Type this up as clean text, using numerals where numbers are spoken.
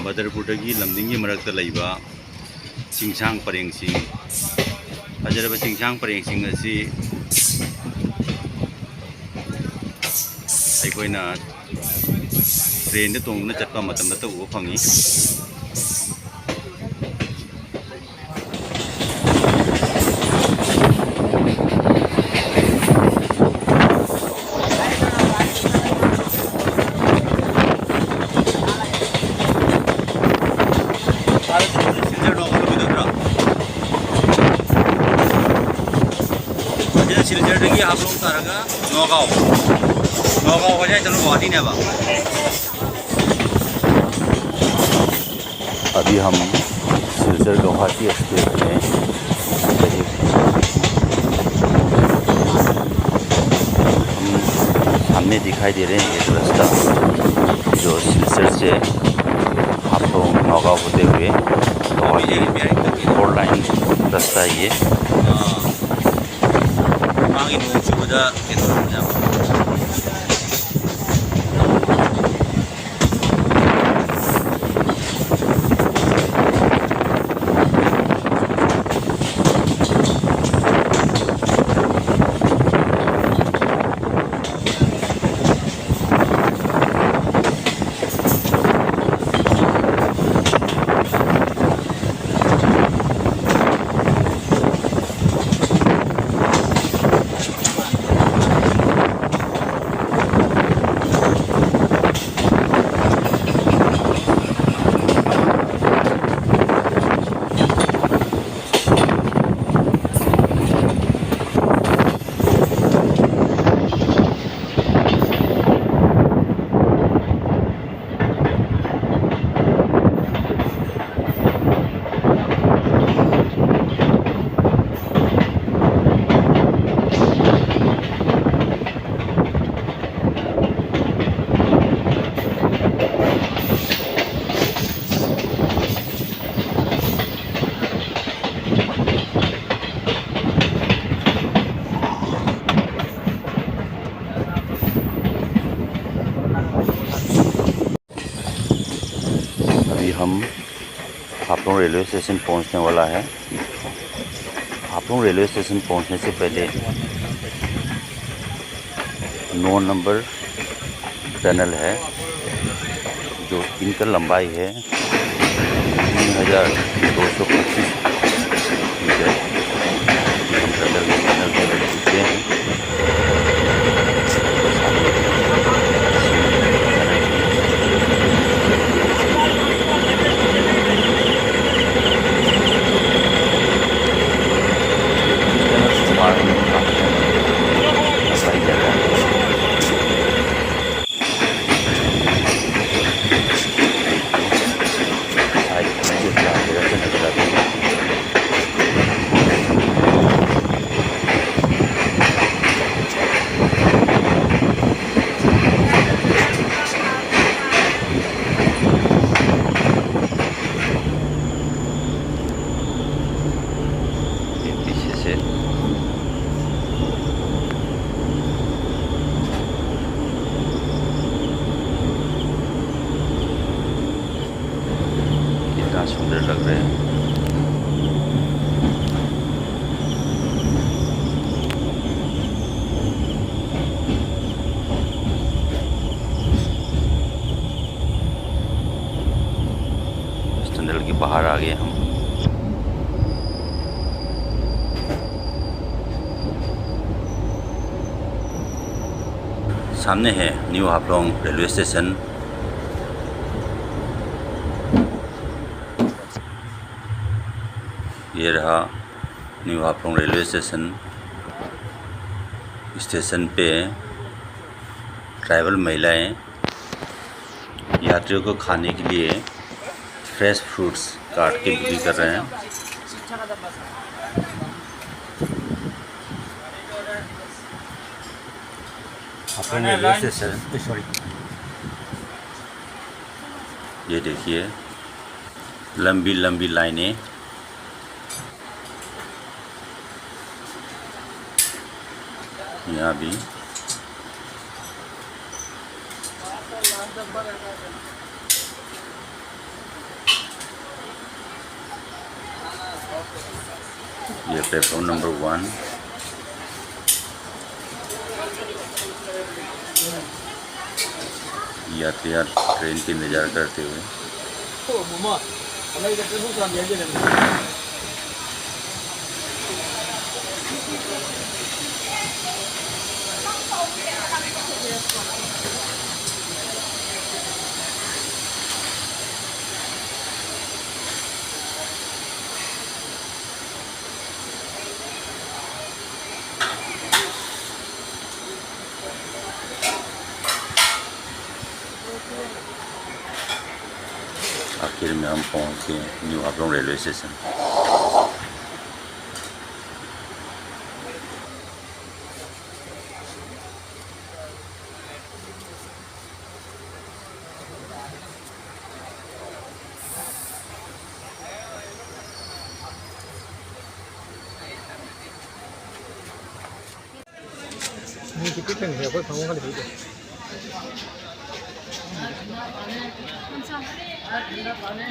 बदरपुरदगी लमदिंगी मरक्ता लैबा चिंसांग परेंगसिंग फजरब चिंसांग परेंगसिंग असी अखोइना ट्रेन तोंगना चटपा मतमदा तो उबा फंगी। सिलचर आप लोग तारगा नौगांव हो जाए चलो गुवाहाटी ने। अभी हम सिलचर गुवाहाटी एक्सप्रेस में हम सामने दिखाई दे रहे हैं एक रास्ता जो सिलचर से आप लोग नौगांव होते हुए गुवाहाटी 4 लाइन रास्ता है ये। मांगी नों चुबदा हम हापुड़ रेलवे स्टेशन पहुंचने वाला है। हापुड़ रेलवे स्टेशन पहुंचने से पहले 9 नंबर टनल है जो इनका लंबाई है 3225 मीटर। हम टनल में लग चुके हैं। सुंदर लग रहे हैं। इस टनल के बाहर आ गए हम। सामने है न्यू हाफलोंग रेलवे स्टेशन। ये रहा new Haflong railway station. Station पे ट्राइबल महिलाएं यात्रियों को खाने के लिए फ्रेश फ्रूट्स काट के बिक्री कर रहे हैं। हाफलोंग रेलवे स्टेशन, सॉरी, ये देखिए लंबी लंबी लाइनें। यहाँ भी ये प्लेटफॉर्म नंबर 1। यात्रियाँ ट्रेन की इंतज़ार करते हुए। आखिर में हम पहुंच गए new Haflong railway station. Ticket नहीं है कोई खाऊंगा नहीं ठंडा पानी